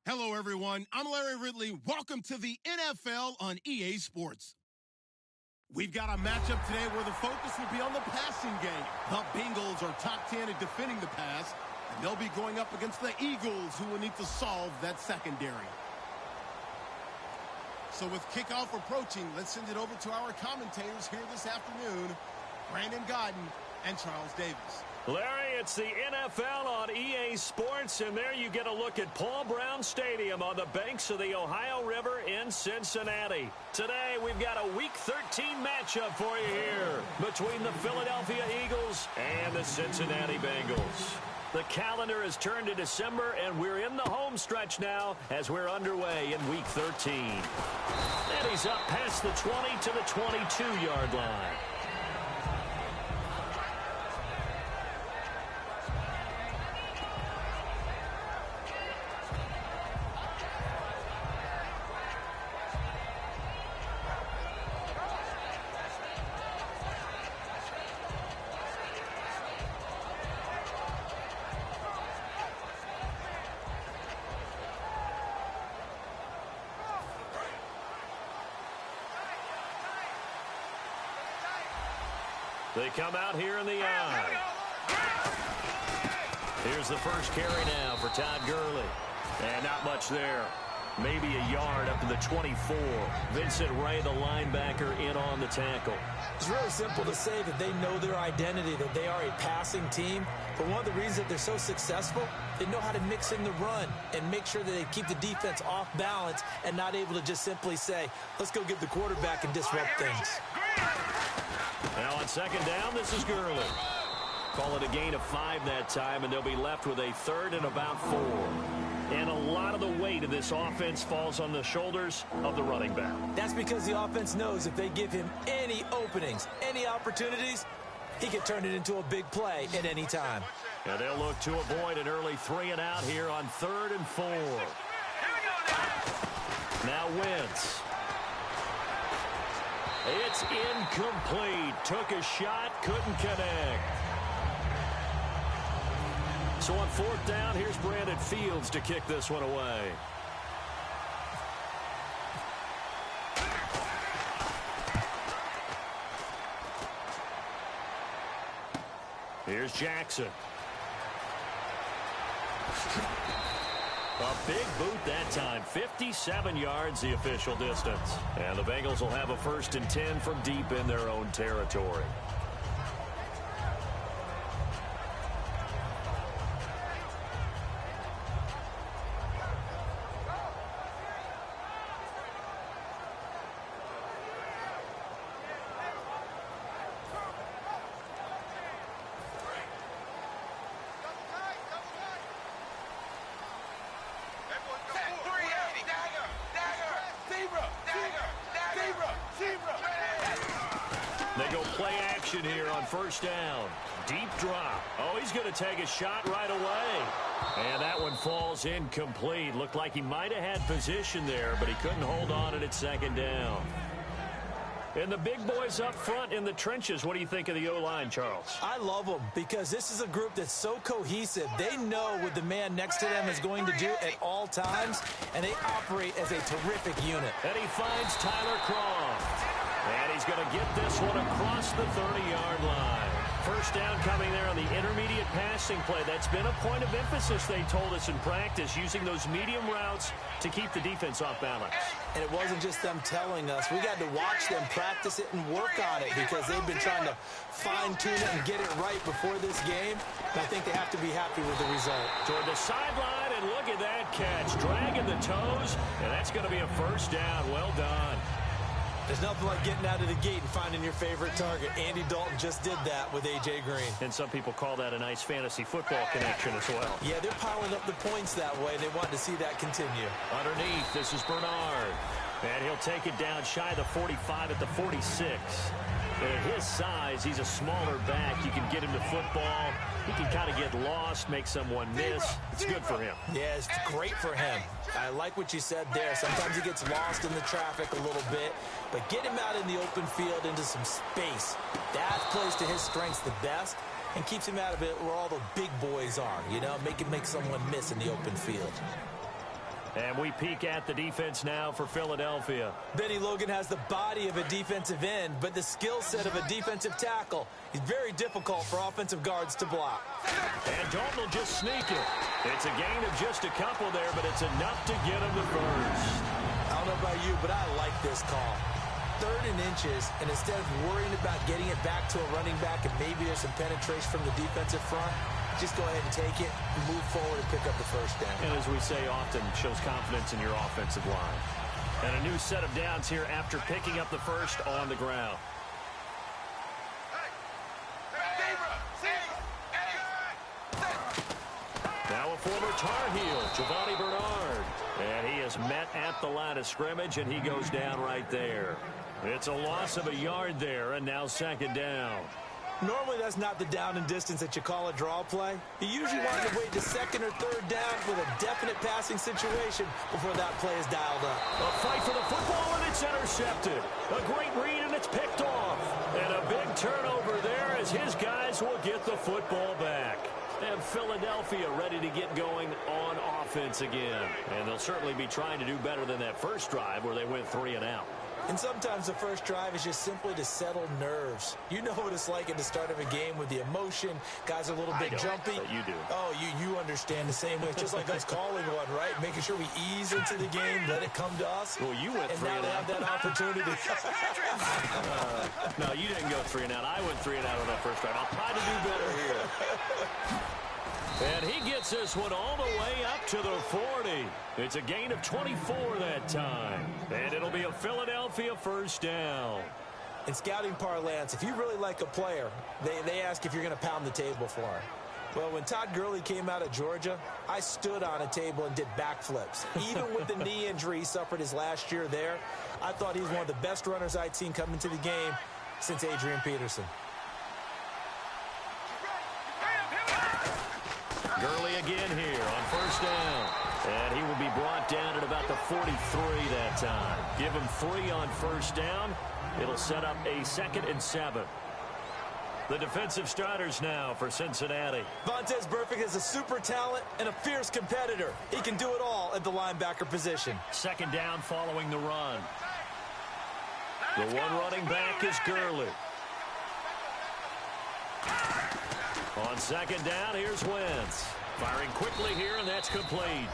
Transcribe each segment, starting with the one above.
Hello, everyone. I'm Larry Ridley. Welcome to the NFL on EA Sports. We've got a matchup today where the focus will be on the passing game. The Bengals are top 10 at defending the pass, and they'll be going up against the Eagles, who will need to solve that secondary. So with kickoff approaching, let's send it over to our commentators here this afternoon, Brandon Godden and Charles Davis. Larry, it's the NFL on EA Sports, and there you get a look at Paul Brown Stadium on the banks of the Ohio River in Cincinnati. Today, we've got a Week 13 matchup for you here between the Philadelphia Eagles and the Cincinnati Bengals. The calendar has turned to December, and we're in the home stretch now as we're underway in Week 13. And he's up past the 20 to the 22-yard line. They come out here in the eye. Here's the first carry now for Todd Gurley. And not much there. Maybe a yard up to the 24. Vincent Ray, the linebacker, in on the tackle. It's really simple to say that they know their identity, that they are a passing team. But one of the reasons that they're so successful, they know how to mix in the run and make sure that they keep the defense off balance and not able to just simply say, let's go get the quarterback and disrupt things. Now on second down, this is Gurley. Call it a gain of 5 that time, and they'll be left with a third and about 4. And a lot of the weight of this offense falls on the shoulders of the running back. That's because the offense knows if they give him any openings, any opportunities, he can turn it into a big play at any time. And they'll look to avoid an early 3 and out here on 3rd and 4. Now Wentz. It's incomplete. Took a shot, couldn't connect. So on 4th down, here's Brandon Fields to kick this one away. Here's Jackson. A big boot that time. 57 yards the official distance. And the Bengals will have a 1st and 10 from deep in their own territory. They go play action here on 1st down. Deep drop. Oh, he's going to take a shot right away. And that one falls incomplete. Looked like he might have had position there, but he couldn't hold on at 2nd down. And the big boys up front in the trenches, what do you think of the O-line, Charles? I love them because this is a group that's so cohesive. They know what the man next to them is going to do at all times, and they operate as a terrific unit. And he finds Tyler Kroft. And he's going to get this one across the 30-yard line. 1st down coming there on the intermediate passing play. That's been a point of emphasis, they told us in practice, using those medium routes to keep the defense off balance. And it wasn't just them telling us. We got to watch them practice it and work on it because they've been trying to fine-tune it and get it right before this game. And I think they have to be happy with the result. Toward the sideline, and look at that catch. Dragging the toes, and that's going to be a 1st down. Well done. There's nothing like getting out of the gate and finding your favorite target. Andy Dalton just did that with A.J. Green. And some people call that a nice fantasy football connection as well. Yeah, they're piling up the points that way. They want to see that continue. Underneath, this is Bernard. And he'll take it down shy of the 45 at the 46. And at his size, he's a smaller back. You can get him to football. He can kind of get lost, make someone miss. It's good for him. Yeah, it's great for him. I like what you said there. Sometimes he gets lost in the traffic a little bit. But get him out in the open field into some space. That plays to his strengths the best and keeps him out of it where all the big boys are, you know, make someone miss in the open field. And we peek at the defense now for Philadelphia. Benny Logan has the body of a defensive end, but the skill set of a defensive tackle. He's very difficult for offensive guards to block. And Dalton will just sneak it. It's a gain of just a couple there, but it's enough to get him the first. I don't know about you, but I like this call. 3rd and inches, and instead of worrying about getting it back to a running back and maybe there's some penetration from the defensive front, just go ahead and take it, move forward, and pick up the first down. And as we say often, shows confidence in your offensive line. And a new set of downs here after picking up the first on the ground. Now a former Tar Heel, Giovanni Bernard. And he is met at the line of scrimmage, and he goes down right there. It's a loss of a yard there, and now 2nd down. Normally, that's not the down and distance that you call a draw play. You usually want to wait to 2nd or 3rd down with a definite passing situation before that play is dialed up. A fight for the football, and it's intercepted. A great read, and it's picked off. And a big turnover there as his guys will get the football back. And Philadelphia ready to get going on offense again. And they'll certainly be trying to do better than that first drive where they went 3 and out. And sometimes the first drive is just simply to settle nerves. You know what it's like at the start of a game with the emotion. Guys are a little bit jumpy. But you do. Oh, you understand the same way. It's just like us calling one, right? Making sure we ease into the game, let it come to us. Well, you went 3 and out. And now they have that opportunity. No, you didn't go 3 and out. I went 3 and out on that first drive. I'll try to do better here. And he gets this one all the way up to the 40. It's a gain of 24 that time. And it'll be a Philadelphia first down. In scouting parlance, if you really like a player, they ask if you're going to pound the table for him. Well, when Todd Gurley came out of Georgia, I stood on a table and did backflips. Even with the knee injury he suffered his last year there, I thought he was one of the best runners I'd seen come into the game since Adrian Peterson. Gurley again here on first down. And he will be brought down at about the 43 that time. Give him 3 on first down. It'll set up a 2nd and 7. The defensive starters now for Cincinnati. Vontaze Burfict is a super talent and a fierce competitor. He can do it all at the linebacker position. 2nd down following the run. The one running back is Gurley. On 2nd down, here's Wentz. Firing quickly here, and that's complete.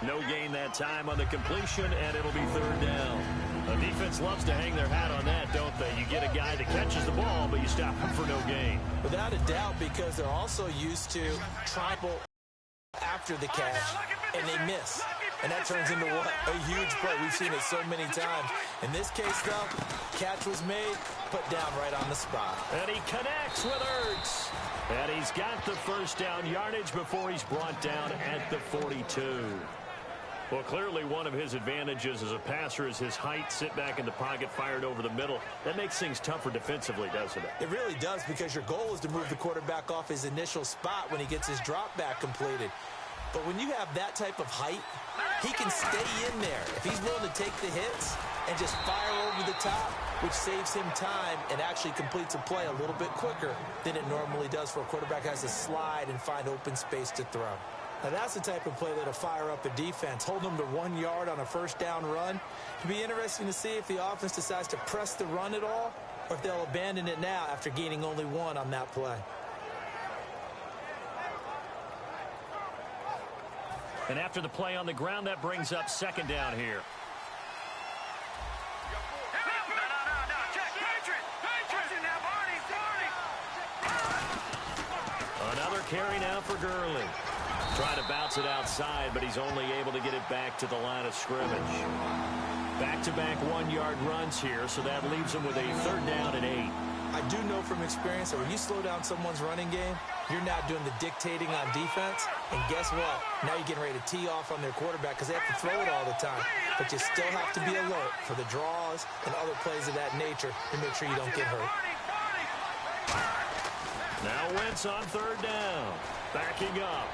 No gain that time on the completion, and it'll be 3rd down. The defense loves to hang their hat on that, don't they? You get a guy that catches the ball, but you stop him for no gain. Without a doubt, because they're also used to triple after the catch, and they miss. And that turns into what? A huge play. We've seen it so many times. In this case, though, catch was made, put down right on the spot. And he connects with Ertz. And he's got the first down yardage before he's brought down at the 42. Well, clearly one of his advantages as a passer is his height, sit back in the pocket, fired over the middle. That makes things tougher defensively, doesn't it? It really does, because your goal is to move the quarterback off his initial spot when he gets his drop back completed. But when you have that type of height, he can stay in there. If he's willing to take the hits and just fire over the top, which saves him time and actually completes a play a little bit quicker than it normally does for a quarterback has to slide and find open space to throw. Now, that's the type of play that'll fire up a defense. Hold them to 1 yard on a first down run. It'll be interesting to see if the offense decides to press the run at all, or if they'll abandon it now after gaining only 1 on that play. And after the play on the ground, that brings up 2nd down here. Another carry now for Gurley. Trying to bounce it outside, but he's only able to get it back to the line of scrimmage. Back-to-back 1-yard runs here, so that leaves him with a 3rd down and 8. I do know from experience that when you slow down someone's running game, you're now doing the dictating on defense. And guess what? Now you're getting ready to tee off on their quarterback because they have to throw it all the time. But you still have to be alert for the draws and other plays of that nature to make sure you don't get hurt. Now Wentz on 3rd down. Backing up.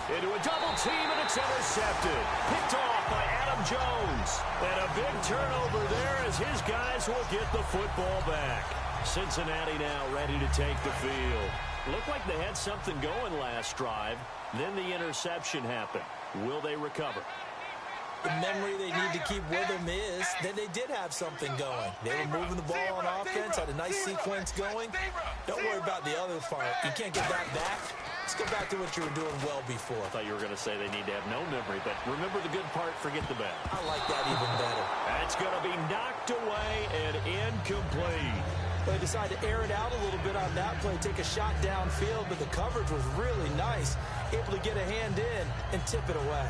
Into a double team, and it's intercepted. Picked off by Adam Jones. And a big turnover there as his guys will get the football back. Cincinnati now ready to take the field. Looked like they had something going last drive. Then the interception happened. Will they recover? The memory they need to keep with them is that they did have something going. They were moving the ball on offense, had a nice sequence going. Don't worry about the other part. You can't get that back. Let's go back to what you were doing well before. I thought you were going to say they need to have no memory, but remember the good part, forget the bad. I like that even better. That's going to be knocked away and incomplete. They decided to air it out a little bit on that play, take a shot downfield, but the coverage was really nice, able to get a hand in and tip it away.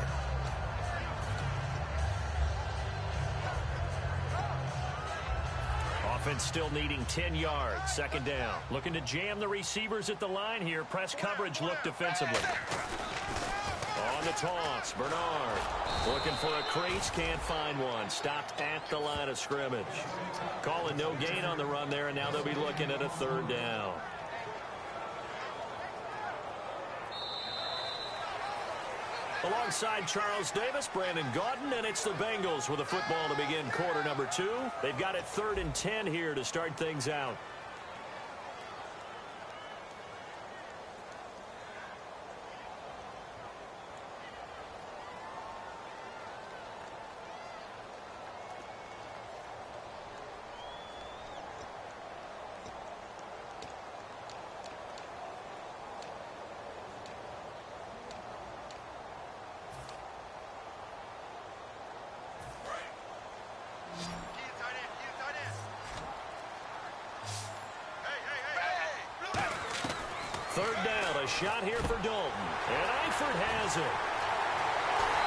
Offense still needing 10 yards. Second down. Looking to jam the receivers at the line here. Press coverage look defensively. On the toss, Bernard. Looking for a crease, can't find one. Stopped at the line of scrimmage. Calling no gain on the run there, and now they'll be looking at a third down. Alongside Charles Davis, Brandon Gaudin, and it's the Bengals with a football to begin quarter number 2. They've got it 3rd and 10 here to start things out. Third down, a shot here for Dalton. And Eifert has it.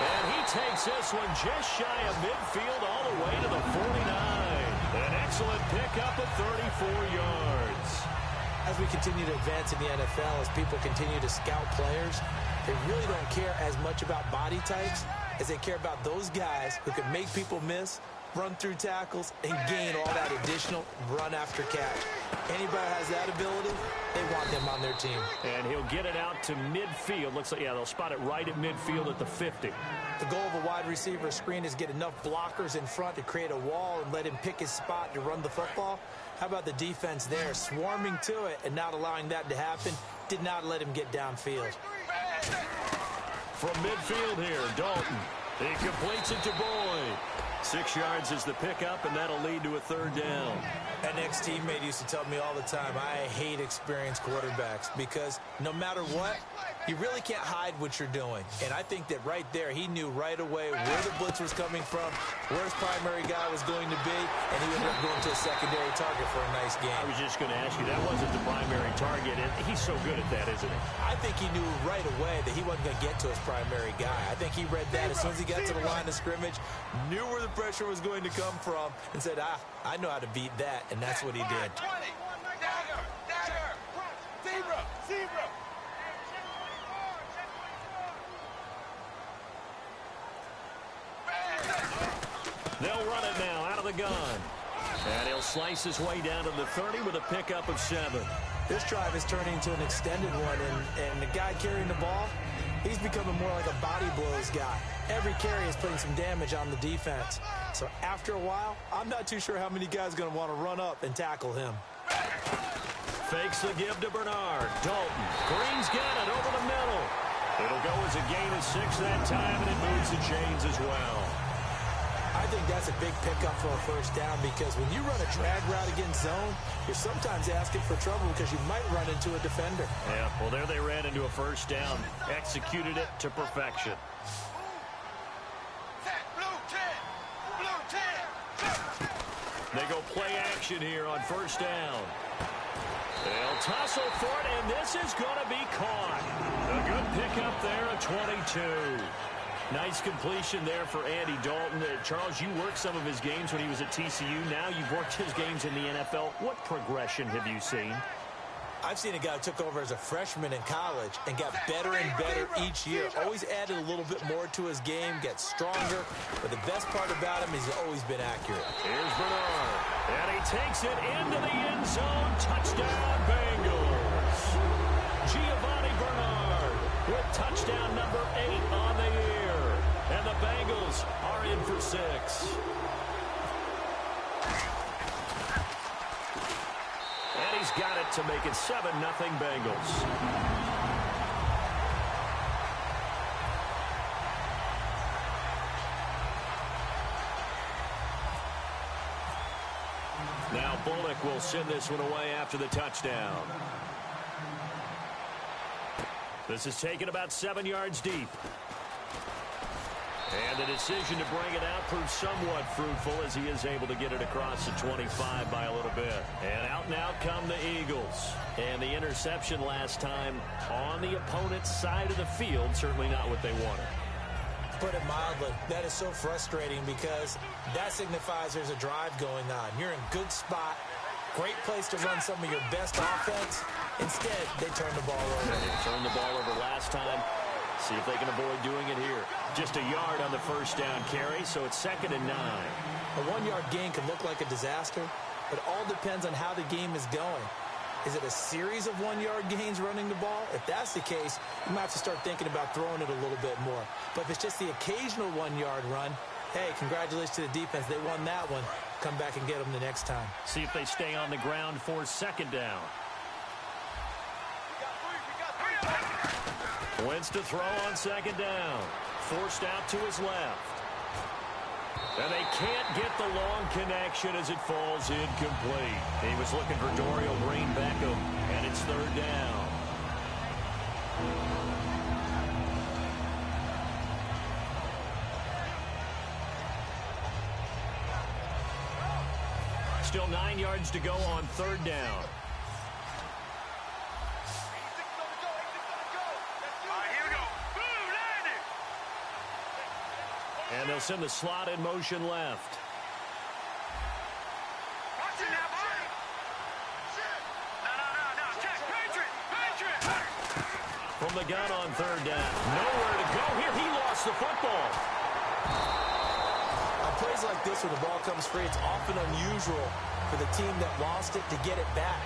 And he takes this one just shy of midfield all the way to the 49. An excellent pickup of 34 yards. As we continue to advance in the NFL, as people continue to scout players, they really don't care as much about body types as they care about those guys who can make people miss, run through tackles, and gain all that additional run after catch. Anybody has that ability, they want them on their team. And he'll get it out to midfield. Looks like, yeah, they'll spot it right at midfield at the 50. The goal of a wide receiver screen is get enough blockers in front to create a wall and let him pick his spot to run the football. How about the defense there, swarming to it and not allowing that to happen? Did not let him get downfield. From midfield here, Dalton. He completes it to Boyd. 6 yards is the pickup, and that'll lead to a third down. An ex-teammate used to tell me all the time, I hate experienced quarterbacks because no matter what, you really can't hide what you're doing. And I think that right there, he knew right away where the blitz was coming from, where his primary guy was going to be, and he ended up going to a secondary target for a nice game. I was just going to ask you, that wasn't the primary target. He's so good at that, isn't he? I think he knew right away that he wasn't going to get to his primary guy. I think he read that as soon as he got to the line of scrimmage, knew where the pressure was going to come from, and said, I know how to beat that, and that's what he did. Zebra. They'll run it now out of the gun. And he'll slice his way down to the 30 with a pickup of 7. This drive is turning into an extended one, and the guy carrying the ball, he's becoming more like a body blows guy. Every carry is putting some damage on the defense. So after a while, I'm not too sure how many guys are going to want to run up and tackle him. Fakes the give to Bernard. Dalton. Green's got it over the middle. It'll go as a gain of 6 that time, and it moves the chains as well. I think that's a big pickup for a first down because when you run a drag route against zone, you're sometimes asking for trouble because you might run into a defender. Yeah, well, there they ran into a first down. Executed it to perfection. They go play action here on first down. They'll tussle for it, and this is going to be caught. A good pickup there at 22. Nice completion there for Andy Dalton. Charles, you worked some of his games when he was at TCU. Now you've worked his games in the NFL. What progression have you seen? I've seen a guy who took over as a freshman in college and got better and better each year. Always added a little bit more to his game, gets stronger. But the best part about him is he's always been accurate. Here's Bernard. And he takes it into the end zone. Touchdown, Bengals. Giovanni Bernard with touchdown number 8 on the year. And the Bengals are in for 6. And he's got it to make it 7-0 Bengals. will send this one away after the touchdown. This is taken about 7 yards deep. And the decision to bring it out proved somewhat fruitful as he is able to get it across the 25 by a little bit. And out come the Eagles. And the interception last time on the opponent's side of the field, certainly not what they wanted. Put it mildly, that is so frustrating because that signifies there's a drive going on. You're in good spot, great place to run some of your best offense. Instead, they turn the ball over. They turned the ball over last time. See if they can avoid doing it here. Just a yard on the first down carry, so it's 2nd and 9. A 1-yard gain can look like a disaster, but it all depends on how the game is going. Is it a series of 1-yard gains running the ball? If that's the case, you might have to start thinking about throwing it a little bit more. But if it's just the occasional 1-yard run, hey, congratulations to the defense. They won that one. Come back and get them the next time. See if they stay on the ground for 2nd down. Wentz to throw on 2nd down. Forced out to his left. And they can't get the long connection as it falls incomplete. He was looking for Dorial Green-Beckham, and it's 3rd down. Still 9 yards to go on 3rd down. And they'll send the slot in motion left. From the gun on 3rd down. Nowhere to go here. He lost the football. On plays like this where the ball comes free, it's often unusual for the team that lost it to get it back.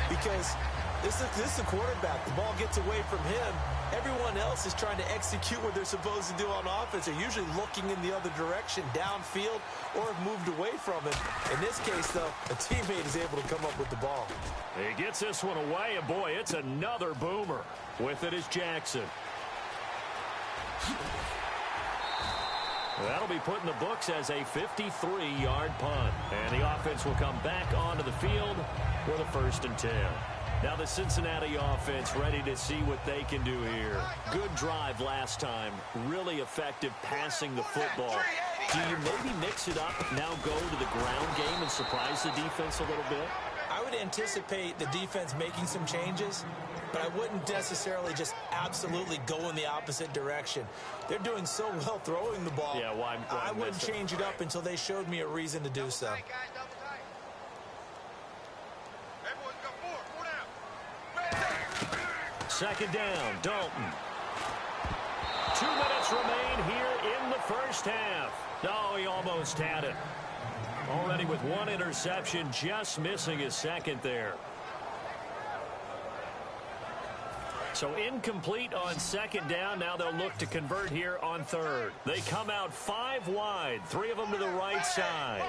Because this is a quarterback. The ball gets away from him. Everyone else is trying to execute what they're supposed to do on offense. They're usually looking in the other direction, downfield, or have moved away from it. In this case, though, a teammate is able to come up with the ball. He gets this one away, and boy, it's another boomer. With it is Jackson. That'll be put in the books as a 53-yard punt. And the offense will come back onto the field with a 1st and 10. Now the Cincinnati offense ready to see what they can do here. Good drive last time. Really effective passing the football. Do you maybe mix it up, now go to the ground game and surprise the defense a little bit? I would anticipate the defense making some changes, but I wouldn't necessarily just absolutely go in the opposite direction. They're doing so well throwing the ball. Yeah, why I wouldn't change it up until they showed me a reason to do so. Second down, Dalton. 2 minutes remain here in the first half. No, he almost had it. Already with 1 interception, just missing his 2nd there. So incomplete on 2nd down. Now they'll look to convert here on 3rd. They come out 5 wide, 3 of them to the right side.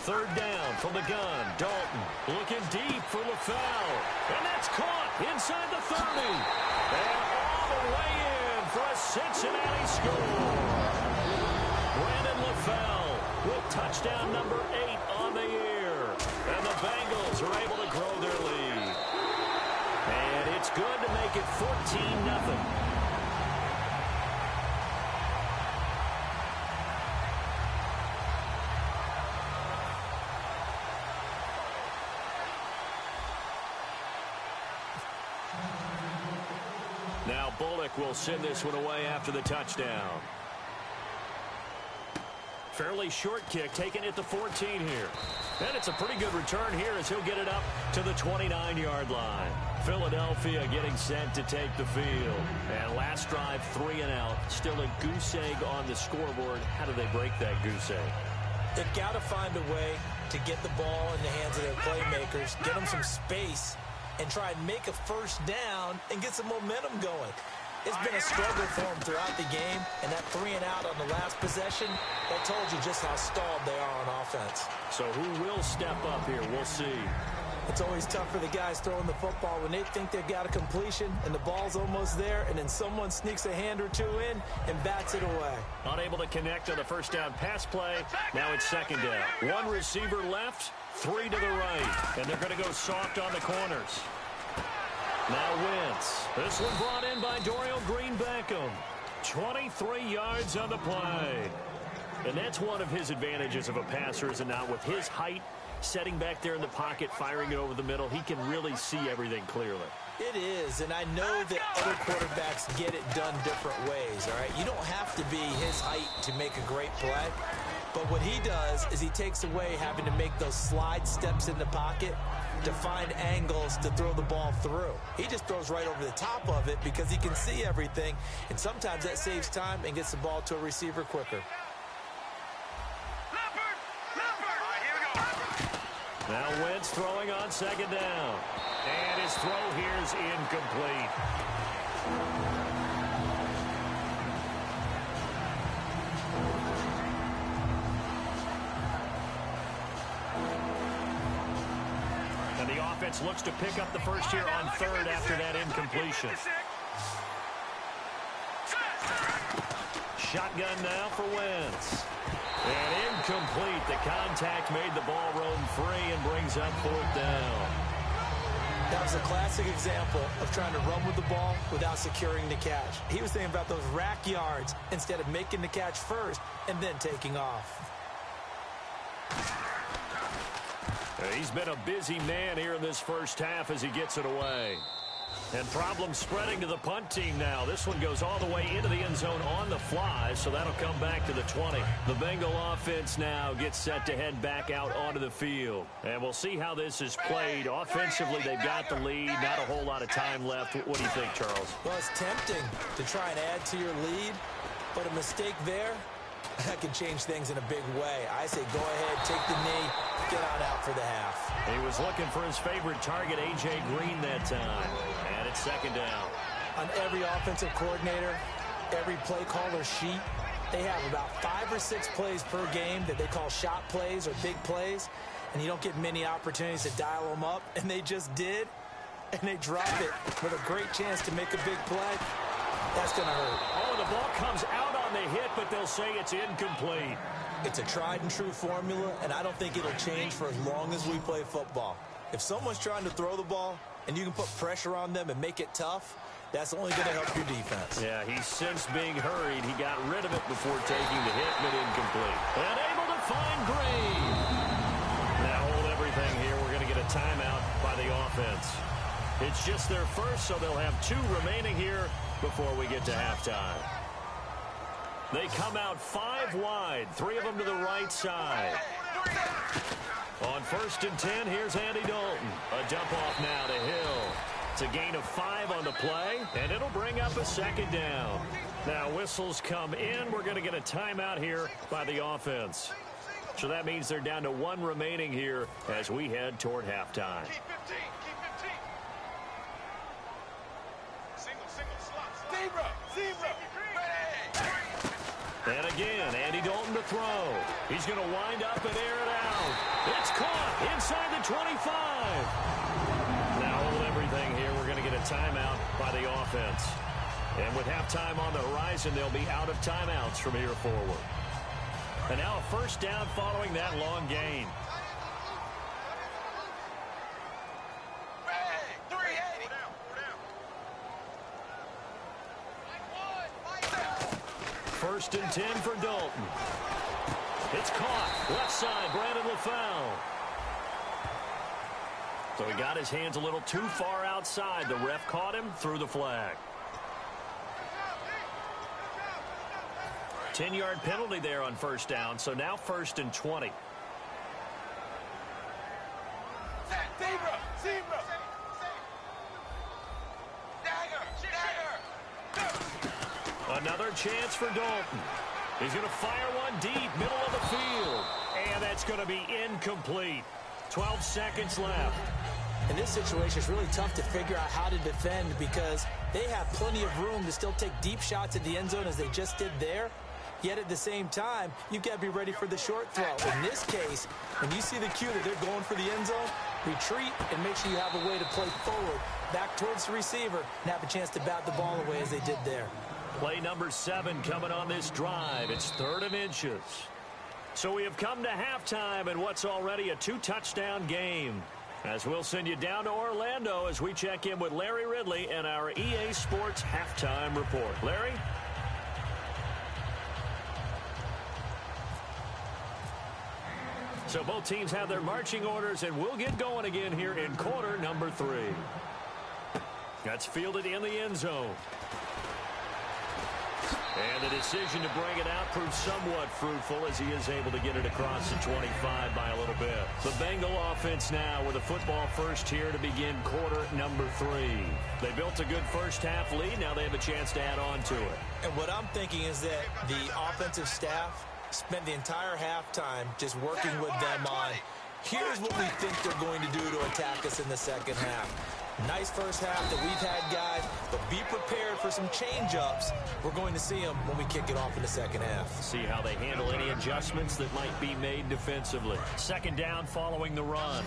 3rd down from the gun. Dalton looking deep for LaFell. And that's caught inside the 30. And all the way in for a Cincinnati score. Brandon LaFell with touchdown number 8 on the year. And the Bengals are able to grow their lead. And it's good to make it 14-0. Now Bullock will send this one away after the touchdown. Fairly short kick taken at the 14 here. And it's a pretty good return here as he'll get it up to the 29-yard line. Philadelphia getting set to take the field. And last drive, 3 and out. Still a goose egg on the scoreboard. How do they break that goose egg? They've got to find a way to get the ball in the hands of their playmakers, get them some space, and try and make a first down and get some momentum going. It's been a struggle for them throughout the game, and that 3 and out on the last possession, that told you just how stalled they are on offense. So who will step up here? We'll see. It's always tough for the guys throwing the football when they think they've got a completion and the ball's almost there, and then someone sneaks a hand or two in and bats it away. Unable to connect on the first down pass play. Now it's second down. One receiver left, three to the right, and they're going to go soft on the corners. Now Wentz. This one brought in by Dorial Green-Beckham. 23 yards on the play. And that's one of his advantages of a passer, is it not? With his height, setting back there in the pocket, firing it over the middle, he can really see everything clearly. It is, and I know that other quarterbacks get it done different ways, all right? You don't have to be his height to make a great play, but what he does is he takes away having to make those slide steps in the pocket to find angles to throw the ball through. He just throws right over the top of it because he can see everything, and sometimes that saves time and gets the ball to a receiver quicker. Now Wentz throwing on second down. And his throw here is incomplete. And the offense looks to pick up the first here on third after that incompletion. Shotgun now for Wentz. And incomplete. The contact made the ball roam free and brings up fourth down. That was a classic example of trying to run with the ball without securing the catch. He was thinking about those rack yards instead of making the catch first and then taking off. He's been a busy man here in this first half as he gets it away. And problems spreading to the punt team now. This one goes all the way into the end zone on the fly, so that'll come back to the 20. The Bengal offense now gets set to head back out onto the field. And we'll see how this is played. Offensively, they've got the lead. Not a whole lot of time left. What do you think, Charles? Well, it's tempting to try and add to your lead, but a mistake there, that can change things in a big way. I say go ahead, take the knee, get on out for the half. He was looking for his favorite target, A.J. Green, that time. And it's second down. On every offensive coordinator, every play caller sheet, they have about 5 or 6 plays per game that they call shot plays or big plays, and you don't get many opportunities to dial them up, and they just did, and they drop it with a great chance to make a big play. That's going to hurt. Oh, the ball comes out on the hit, but they'll say it's incomplete. It's a tried-and-true formula, and I don't think it'll change for as long as we play football. If someone's trying to throw the ball and you can put pressure on them and make it tough, that's only going to help your defense. Yeah, he's since being hurried. He got rid of it before taking the hit, but incomplete. And able to find Green. Now hold everything here. We're going to get a timeout by the offense. It's just their first, so they'll have 2 remaining here before we get to halftime. They come out 5 wide, 3 of them to the right side. On 1st and 10, here's Andy Dalton. A dump off now to Hill. It's a gain of 5 on the play, and it'll bring up a second down. Now whistles come in. We're going to get a timeout here by the offense. So that means they're down to 1 remaining here as we head toward halftime. Keep 15. Zebra. And again, Andy Dalton to throw. He's going to wind up and air it out. It's caught inside the 25. Now hold everything here. We're going to get a timeout by the offense. And with halftime on the horizon, they'll be out of timeouts from here forward. And now a first down following that long gain. First and 10 for Dalton. It's caught. Left side, Brandon LaFell. So he got his hands a little too far outside. The ref caught him, threw the flag. 10-yard penalty there on first down, so now 1st and 20. Zebra. Another chance for Dalton. He's going to fire one deep, middle of the field. And that's going to be incomplete. 12 seconds left. In this situation, it's really tough to figure out how to defend because they have plenty of room to still take deep shots at the end zone as they just did there. Yet at the same time, you've got to be ready for the short throw. In this case, when you see the cue that they're going for the end zone, retreat, and make sure you have a way to play forward, back towards the receiver, and have a chance to bat the ball away as they did there. Play number 7 coming on this drive. It's 3rd and inches. So we have come to halftime in what's already a 2-touchdown game. As we'll send you down to Orlando as we check in with Larry Ridley and our EA Sports Halftime Report. Larry? So both teams have their marching orders, and we'll get going again here in quarter number 3. That's fielded in the end zone. And the decision to bring it out proved somewhat fruitful as he is able to get it across the 25 by a little bit. The Bengal offense now with a football first here to begin quarter number 3. They built a good first half lead. Now they have a chance to add on to it. And what I'm thinking is that the offensive staff spent the entire halftime just working with them on, here's what we think they're going to do to attack us in the second half. Nice first half that we've had, guys, but be prepared for some change-ups. We're going to see them when we kick it off in the second half. See how they handle any adjustments that might be made defensively. Second down following the run.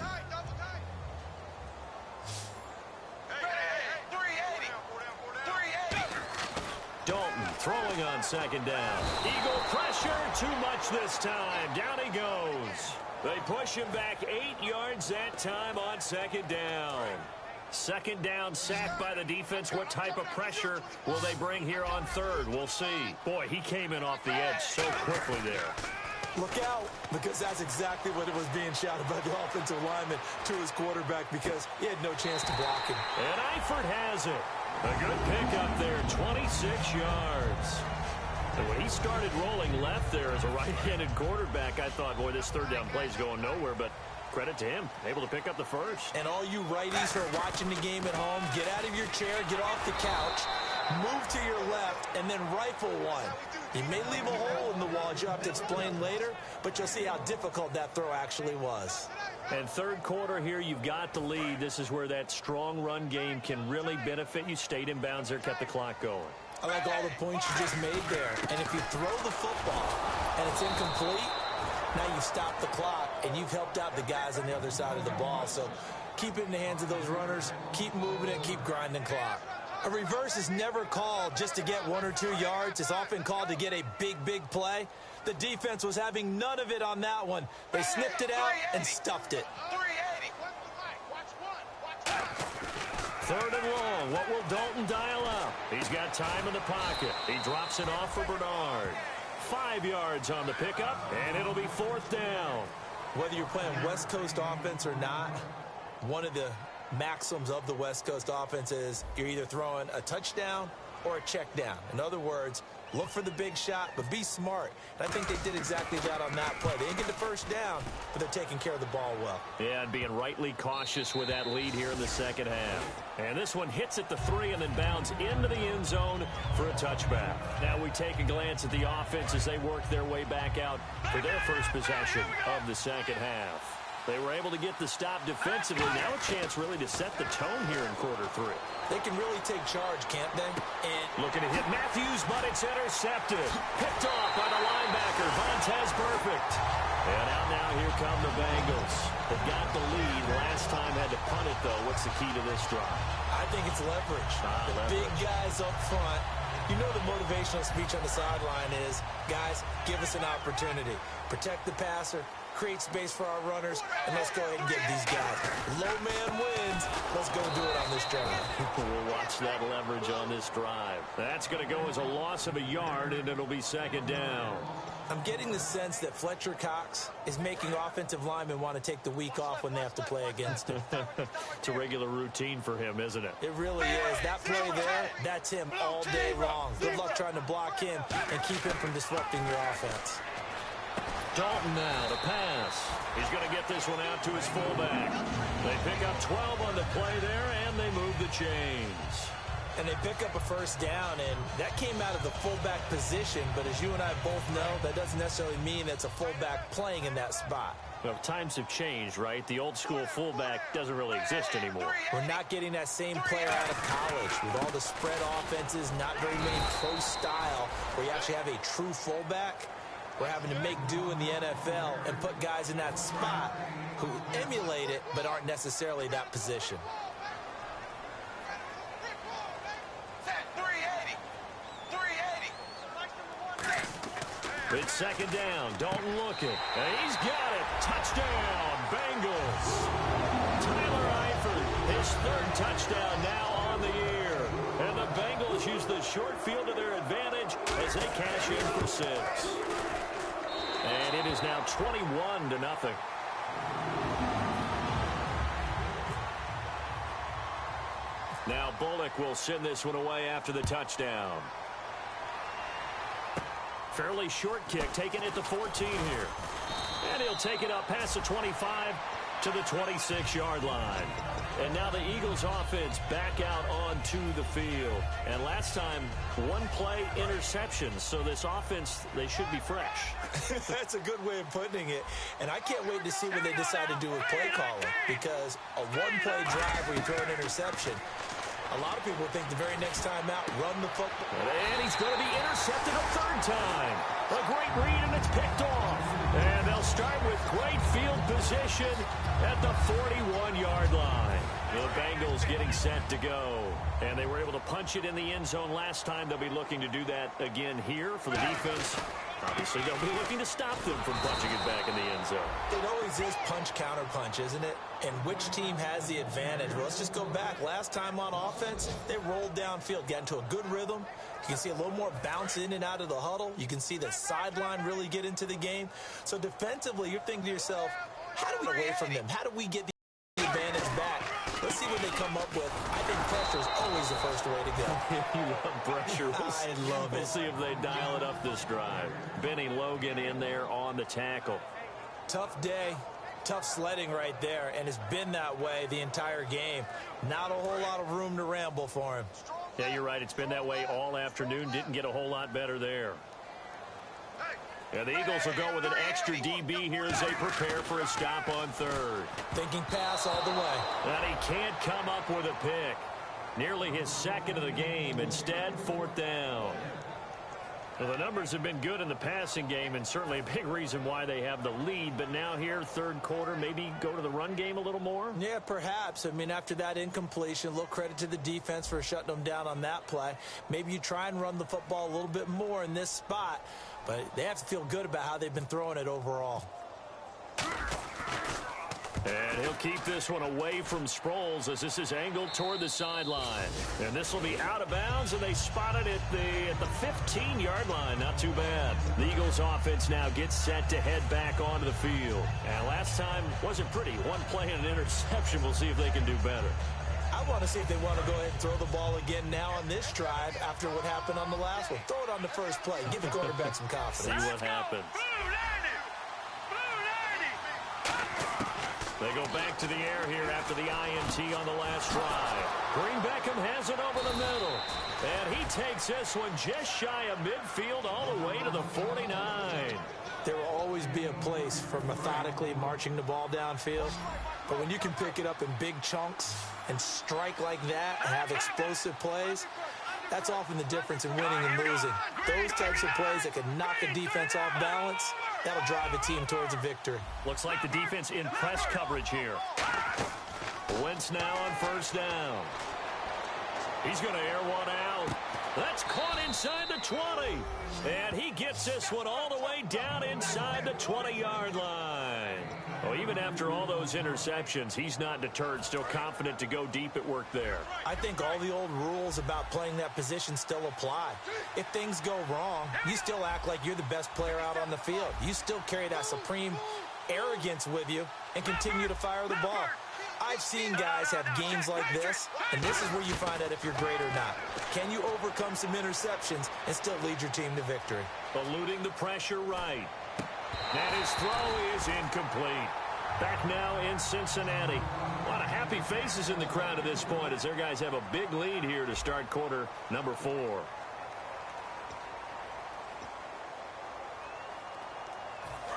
Dalton throwing on second down. Eagle pressure, too much this time. Down he goes. They push him back 8 yards that time on second down. Second down, sack by the defense. What type of pressure will they bring here on third? We'll see. Boy, he came in off the edge so quickly there. Look out, because that's exactly what it was being shouted by the offensive lineman to his quarterback, because he had no chance to block him. And Eifert has it. A good pickup there, 26 yards. And when he started rolling left there as a right-handed quarterback, I thought, boy, this third down play is going nowhere, but credit to him, able to pick up the first. And all you righties who are watching the game at home, get out of your chair, get off the couch, move to your left, and then rifle one. He may leave a hole in the wall, as you'll have to explain later, but you'll see how difficult that throw actually was. And third quarter here, you've got the lead. This is where that strong run game can really benefit you. Stayed in bounds there, kept the clock going. I like all the points you just made there. And if you throw the football and it's incomplete, now you've stopped the clock and you've helped out the guys on the other side of the ball. So keep it in the hands of those runners. Keep moving it. Keep grinding clock. A reverse is never called just to get 1 or 2 yards. It's often called to get a big, big play. The defense was having none of it on that one. They snipped it out and stuffed it. 3rd and long. What will Dalton dial up? He's got time in the pocket. He drops it off for Bernard. 5 yards on the pickup, and it'll be 4th down. Whether you're playing West Coast offense or not, one of the maxims of the West Coast offense is you're either throwing a touchdown or a check down. In other words, look for the big shot, but be smart. And I think they did exactly that on that play. They didn't get the first down, but they're taking care of the ball well. Yeah, and being rightly cautious with that lead here in the second half. And this one hits at the 3 and then bounds into the end zone for a touchback. Now we take a glance at the offense as they work their way back out for their first possession of the second half. They were able to get the stop defensively. Now a chance really to set the tone here in quarter 3. They can really take charge, can't they? And looking to hit Matthews, but it's intercepted. Picked off by the linebacker, Vontaze Burfict. And out now, here come the Bengals. They got the lead. Last time had to punt it, though. What's the key to this drive? I think it's leverage. The big guys up front. You know the motivational speech on the sideline is, guys, give us an opportunity. Protect the passer, create space for our runners, and let's go ahead and get these guys. Low man wins. Let's go do it on this drive. We'll watch that leverage on this drive. That's going to go as a loss of a yard, and it'll be 2nd down. I'm getting the sense that Fletcher Cox is making offensive linemen want to take the week off when they have to play against him. It's a regular routine for him, isn't it? It really is. That play there, that's him all day long. Good luck trying to block him and keep him from disrupting your offense. Dalton now to pass. He's going to get this one out to his fullback. They pick up 12 on the play there, and they move the chains. And they pick up a first down, and that came out of the fullback position. But as you and I both know, that doesn't necessarily mean it's a fullback playing in that spot. Well, times have changed, right? The old school fullback doesn't really exist anymore. We're not getting that same player out of college with all the spread offenses, not very many pro style, where you actually have a true fullback. we're having to make do in the NFL and put guys in that spot who emulate it but aren't necessarily that position. It's second down. Dalton looking. And he's got it. Touchdown, Bengals. Tyler Eifert, his third touchdown now on the year. And the Bengals use the short field to their advantage as they cash in for 6. And it is now 21-0. Now Bullock will send this one away after the touchdown. Fairly short kick, taken at the 14 here. And he'll take it up past the 25 to the 26-yard line. And now the Eagles offense back out onto the field. And last time, one play interception. So this offense, they should be fresh. That's a good way of putting it. And I can't wait to see what they decide to do with play calling. Because a one-play drive where you throw an interception, a lot of people think the very next time out, run the football. And he's going to be intercepted a third time. A great read, and it's picked off. And they'll start with great field position at the 41-yard line. The Bengals getting set to go. And they were able to punch it in the end zone last time. They'll be looking to do that again here for the defense. Obviously, they'll be looking to stop them from punching it back in the end zone. It always is punch-counter-punch, isn't it? And which team has the advantage? Well, let's just go back. Last time on offense, they rolled downfield, got into a good rhythm. You can see a little more bounce in and out of the huddle. You can see the sideline really get into the game. So defensively, you're thinking to yourself, how do we get away from them? How do we get the advantage back? Let's see what they come up with. I think pressure is always the first way to go. You love pressure. I love it. We'll see if they dial it up this drive. Benny Logan in there on the tackle. Tough day. Tough sledding right there, and it's been that way the entire game. Not a whole lot of room to ramble for him. Yeah, you're right. It's been that way all afternoon. Didn't get a whole lot better there. Yeah, the Eagles will go with an extra DB here as they prepare for a stop on third. Thinking pass all the way. And he can't come up with a pick. Nearly his second of the game. Instead, fourth down. Well, the numbers have been good in the passing game, and certainly a big reason why they have the lead. But now here, third quarter, maybe go to the run game a little more? Yeah, perhaps. I mean, after that incompletion, a little credit to the defense for shutting them down on that play. Maybe you try and run the football a little bit more in this spot. But they have to feel good about how they've been throwing it overall. And he'll keep this one away from Sproles as this is angled toward the sideline. And this will be out of bounds, and they spot it at the 15-yard line. Not too bad. The Eagles offense now gets set to head back onto the field. And last time wasn't pretty. One play and an interception. We'll see if they can do better. I want to see if they want to go ahead and throw the ball again now on this drive after what happened on the last one. Throw it on the first play. Give the quarterback some confidence. See what happens. They go back to the air here after the INT on the last drive. Green Beckham has it over the middle. And he takes this one just shy of midfield all the way to the 49. There will always be a place for methodically marching the ball downfield. But when you can pick it up in big chunks and strike like that and have explosive plays, that's often the difference in winning and losing. Those types of plays that can knock a defense off balance, that'll drive a team towards a victory. Looks like the defense in press coverage here. Wentz now on first down. He's going to air one out. That's caught inside the 20. And he gets this one all the way down inside the 20-yard line. Well, even after all those interceptions, he's not deterred, still confident to go deep at work there. I think all the old rules about playing that position still apply. If things go wrong, you still act like you're the best player out on the field. You still carry that supreme arrogance with you and continue to fire the ball. I've seen guys have games like this, and this is where you find out if you're great or not. Can you overcome some interceptions and still lead your team to victory? Eluding the pressure right. And his throw is incomplete. Back now in Cincinnati. A lot of happy faces in the crowd at this point as their guys have a big lead here to start quarter number 4.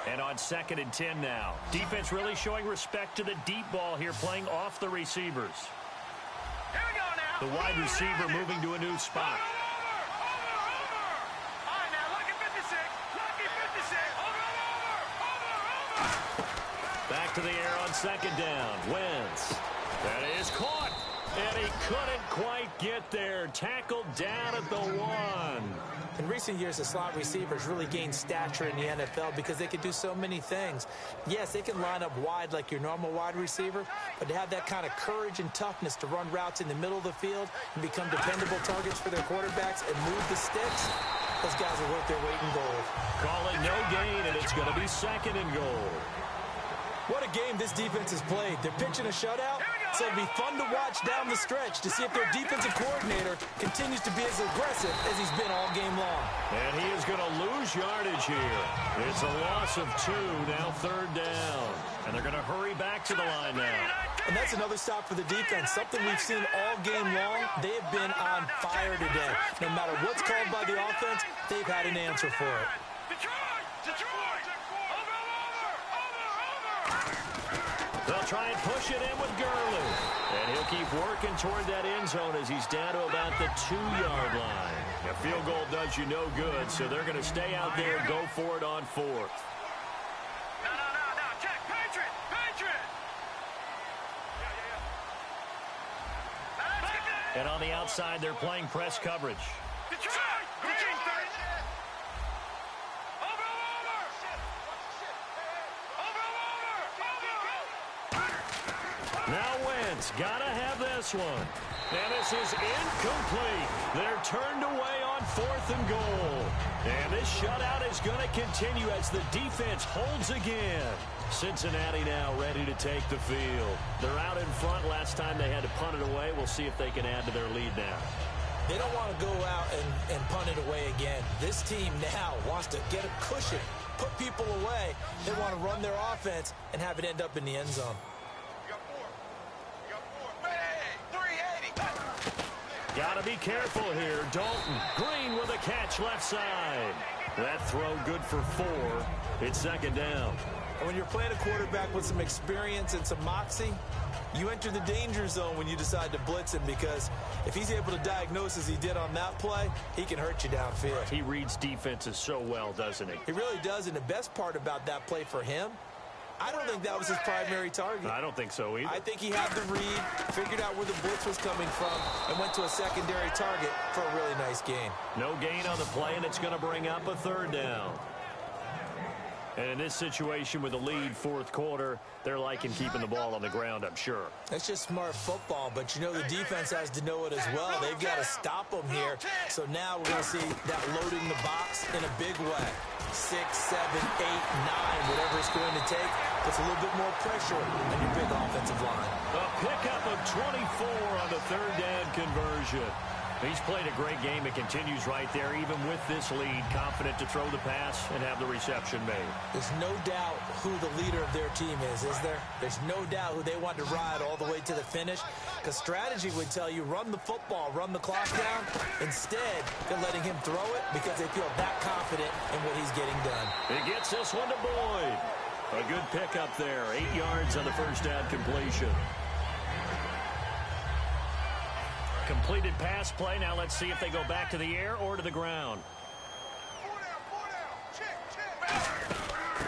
And on 2nd and 10 now. Defense really showing respect to the deep ball here, playing off the receivers. Here we go now. The wide receiver moving to a new spot. All right, now, lucky 56. Lucky 56. second down. Wentz. That is caught. And he couldn't quite get there. Tackled down at the 1. In recent years, the slot receivers really gained stature in the NFL because they can do so many things. Yes, they can line up wide like your normal wide receiver, but to have that kind of courage and toughness to run routes in the middle of the field and become dependable targets for their quarterbacks and move the sticks, those guys are worth their weight in gold. Call it no gain, and it's going to be second and goal. What a game this defense has played. They're pitching a shutout, so it'll be fun to watch down the stretch to see if their defensive coordinator continues to be as aggressive as he's been all game long. And he is going to lose yardage here. It's a loss of 2, now third down. And they're going to hurry back to the line now. And that's another stop for the defense, something we've seen all game long. They have been on fire today. No matter what's called by the offense, they've had an answer for it. They'll try and push it in with Gurley. And he'll keep working toward that end zone as he's down to about the 2-yard line. A field goal does you no good, so they're going to stay out there and go for it on 4th. No. Check. Patriot. Yeah. And on the outside, they're playing press coverage. Now Wentz, gotta have this one. And this is incomplete. They're turned away on 4th and goal. And this shutout is going to continue as the defense holds again. Cincinnati now ready to take the field. They're out in front. Last time they had to punt it away. We'll see if they can add to their lead now. They don't want to go out and punt it away again. This team now wants to get a cushion, put people away. They want to run their offense and have it end up in the end zone. Got to be careful here. Dalton Green with a catch left side. That throw good for 4. It's second down. And when you're playing a quarterback with some experience and some moxie, you enter the danger zone when you decide to blitz him, because if he's able to diagnose as he did on that play, he can hurt you downfield. He reads defenses so well, doesn't he? He really does, and the best part about that play for him, I don't think that was his primary target. I don't think so either. I think he had the read, figured out where the blitz was coming from, and went to a secondary target for a really nice gain. No gain on the play, and it's going to bring up a third down. And in this situation with a lead 4th quarter, they're liking keeping the ball on the ground, I'm sure. That's just smart football, but you know the defense has to know it as well. They've got to stop them here. So now we're going to see that loading the box in a big way. 6, 7, 8, 9, whatever it's going to take, puts a little bit more pressure on your big offensive line. A pickup of 24 on the third down conversion. He's played a great game. It continues right there, even with this lead, confident to throw the pass and have the reception made. There's no doubt who the leader of their team is there? There's no doubt who they want to ride all the way to the finish, because strategy would tell you run the football, run the clock down. Instead, they're letting him throw it because they feel that confident in what he's getting done. He gets this one to Boyd. A good pickup there, 8 yards on the first down completion. Completed pass play. Now let's see if they go back to the air or to the ground.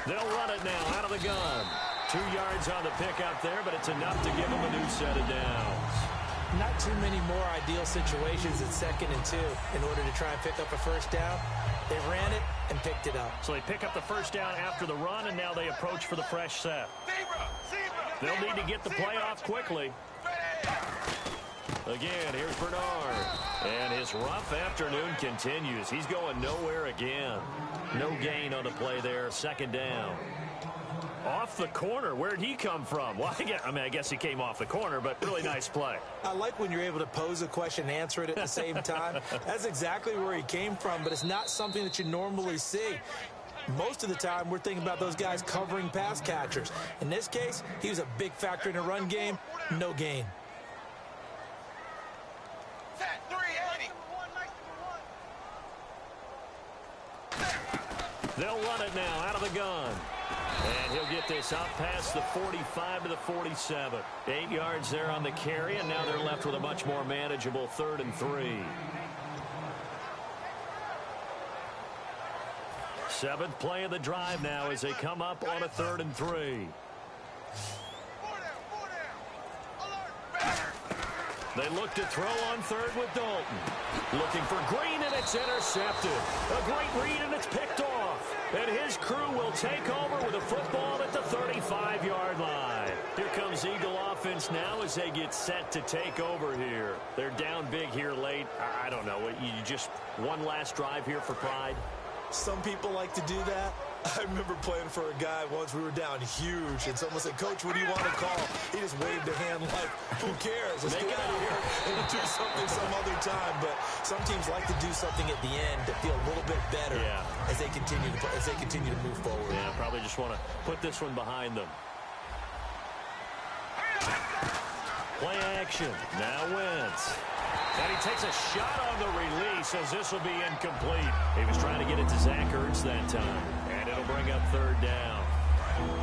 They'll run it now out of the gun. 2 yards on the pickup there, but it's enough to give them a new set of downs. Not too many more ideal situations at 2nd and 2 in order to try and pick up a first down. They ran it and picked it up. So they pick up the first down after the run, and now they approach for the fresh set. They'll need to get the play off quickly. Again, here's Bernard. And his rough afternoon continues. He's going nowhere again. No gain on the play there. Second down. Off the corner. Where'd he come from? Well, I guess he came off the corner, but really nice play. I like when you're able to pose a question and answer it at the same time. That's exactly where he came from, but it's not something that you normally see. Most of the time, we're thinking about those guys covering pass catchers. In this case, he was a big factor in the run game. No gain. They'll run it now out of the gun. And he'll get this up past the 45 to the 47. 8 yards there on the carry, and now they're left with a much more manageable 3rd and 3. 7th play of the drive now as they come up on a 3rd and 3. They look to throw on third with Dalton. Looking for Green, and it's intercepted. A great read, and it's picked off. And his crew will take over with a football at the 35-yard line. Here comes Eagle offense now as they get set to take over here. They're down big here late. I don't know. You just one last drive here for pride? Some people like to do that. I remember playing for a guy once. We were down huge, and someone said, "Coach, what do you want to call?" He just waved a hand like, "Who cares? Let's get out of here and do something some other time." But some teams like to do something at the end to feel a little bit better as they continue to move forward. Yeah, probably just want to put this one behind them. Play action. Now Wentz. And he takes a shot on the release as this will be incomplete. He was trying to get it to Zach Ertz that time. And it'll bring up third down.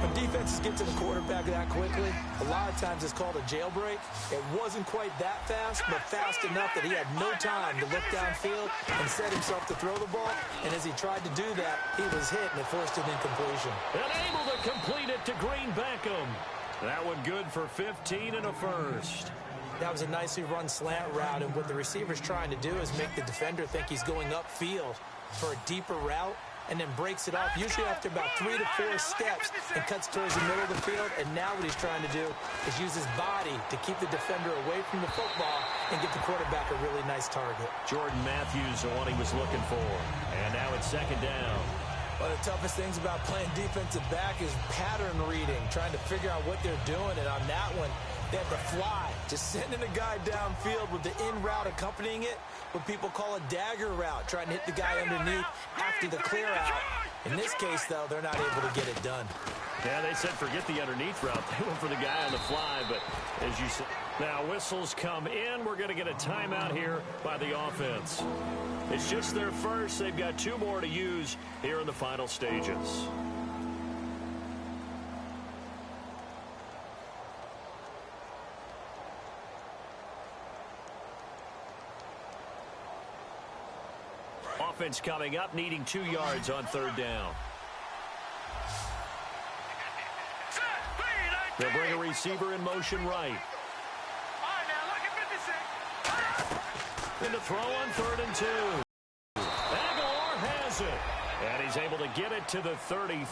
When defenses get to the quarterback that quickly, a lot of times it's called a jailbreak. It wasn't quite that fast, but fast enough that he had no time to look downfield and set himself to throw the ball. And as he tried to do that, he was hit, and it forced an incompletion. And able to complete it to Green Beckham. That one good for 15 and a first. That was a nicely run slant route, and what the receiver's trying to do is make the defender think he's going upfield for a deeper route, and then breaks it off, usually after about 3 to 4 steps, and cuts towards the middle of the field. And now what he's trying to do is use his body to keep the defender away from the football and get the quarterback a really nice target. Jordan Matthews, the one he was looking for. And now it's second down. One of the toughest things about playing defensive back is pattern reading, trying to figure out what they're doing. And on that one, they have to fly, just sending a guy downfield with the in route accompanying it, what people call a dagger route, trying to hit the guy underneath after the clear out. In this case, though, they're not able to get it done. Yeah, they said forget the underneath route. They went for the guy on the fly, but as you said, now whistles come in. We're going to get a timeout here by the offense. It's just their first. They've got 2 more to use here in the final stages. Offense coming up, needing 2 yards on third down. They'll bring a receiver in motion right. And to throw on 3rd and 2. Aguilar has it. And he's able to get it to the 33.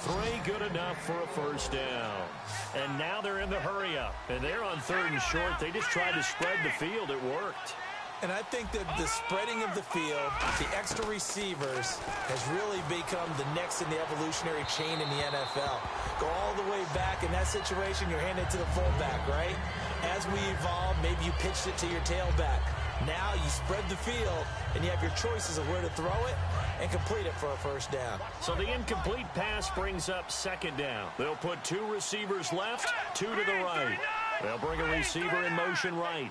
Good enough for a first down. And now they're in the hurry up. And they're on 3rd and short. They just tried to spread the field. It worked. And I think that the spreading of the field, the extra receivers, has really become the next in the evolutionary chain in the NFL. Go all the way back. In that situation, you're handed to the fullback, right? As we evolve, maybe you pitched it to your tailback. Now you spread the field, and you have your choices of where to throw it and complete it for a first down. So the incomplete pass brings up second down. They'll put 2 receivers left, 2 to the right. They'll bring a receiver in motion right.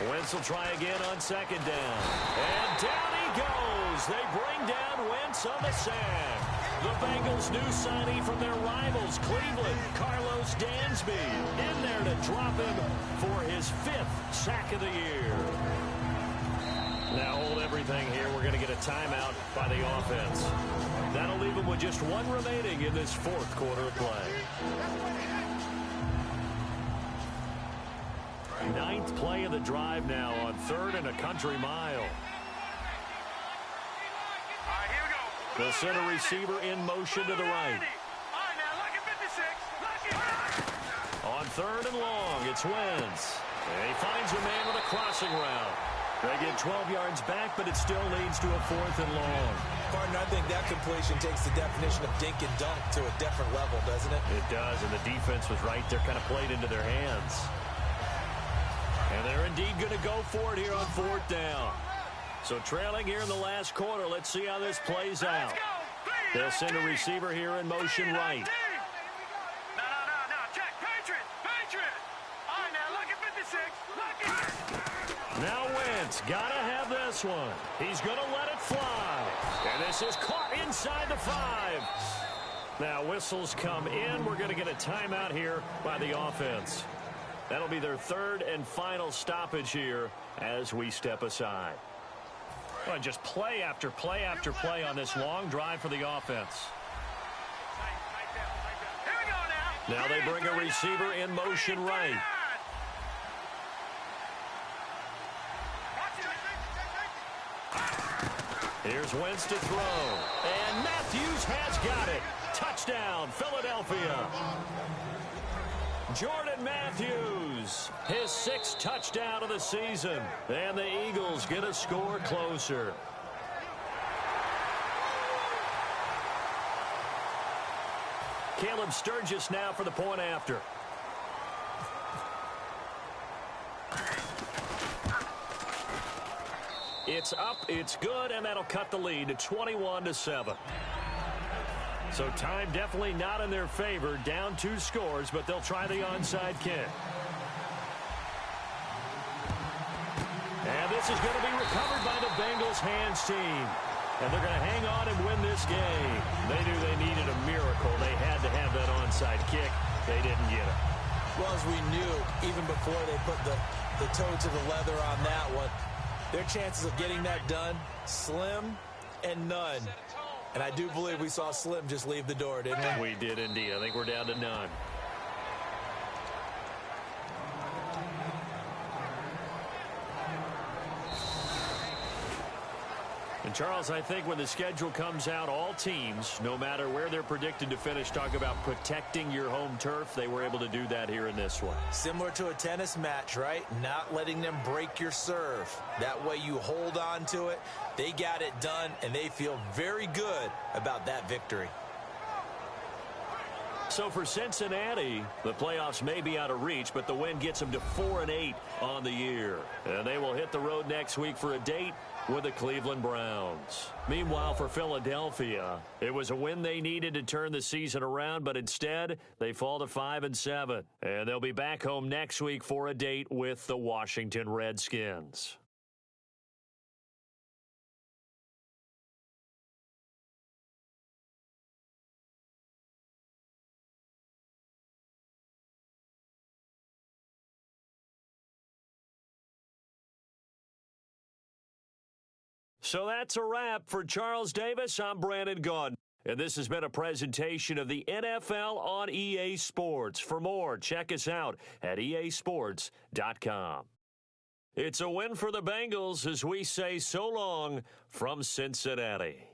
Wentz will try again on second down. And down he goes. They bring down Wentz on the sack. The Bengals' new signee from their rivals, Cleveland, Carlos Dansby, in there to drop him for his 5th sack of the year. Now hold everything here. We're going to get a timeout by the offense. That'll leave them with just 1 remaining in this 4th quarter of play. 9th play of the drive now on 3rd and a country mile. They'll send a receiver in motion to the right. On 3rd and long, it's Wentz. And he finds a man with a crossing route. They get 12 yards back, but it still leads to a 4th and long. Pardon, I think that completion takes the definition of dink and dunk to a different level, doesn't it? It does, and the defense was right there, kind of played into their hands. And they're indeed going to go for it here on 4th down. So trailing here in the last quarter, let's see how this plays out. They'll send a receiver here in motion right. No, check, Patriot. All right, now look at 56. Now Wentz, gotta have this one. He's gonna let it fly. And this is caught inside the 5. Now whistles come in. We're gonna get a timeout here by the offense. That'll be their 3rd and final stoppage here as we step aside. Well, just play after play after play on this long drive for the offense. Here we go now. Now they bring a receiver in motion right. Here's Wentz to throw. And Matthews has got it. Touchdown, Philadelphia. Jordan Matthews, his 6th touchdown of the season. And the Eagles get a score closer. Caleb Sturgis now for the point after. It's up, it's good, and that'll cut the lead to 21-7. So time definitely not in their favor. Down 2 scores, but they'll try the onside kick. And this is going to be recovered by the Bengals hands team. And they're going to hang on and win this game. They knew they needed a miracle. They had to have that onside kick. They didn't get it. Well, as we knew, even before they put the toe to the leather on that one, their chances of getting that done, slim and none. And I do believe we saw Slim just leave the door, didn't we? We did indeed. I think we're down to none. And Charles, I think when the schedule comes out, all teams, no matter where they're predicted to finish, talk about protecting your home turf. They were able to do that here in this one. Similar to a tennis match, right? Not letting them break your serve. That way you hold on to it. They got it done, and they feel very good about that victory. So for Cincinnati, the playoffs may be out of reach, but the win gets them to 4-8 on the year. And they will hit the road next week for a date with the Cleveland Browns. Meanwhile, for Philadelphia, it was a win they needed to turn the season around, but instead they fall to 5-7. And they'll be back home next week for a date with the Washington Redskins. So that's a wrap. For Charles Davis, I'm Brandon Gaudin. And this has been a presentation of the NFL on EA Sports. For more, check us out at easports.com. It's a win for the Bengals as we say so long from Cincinnati.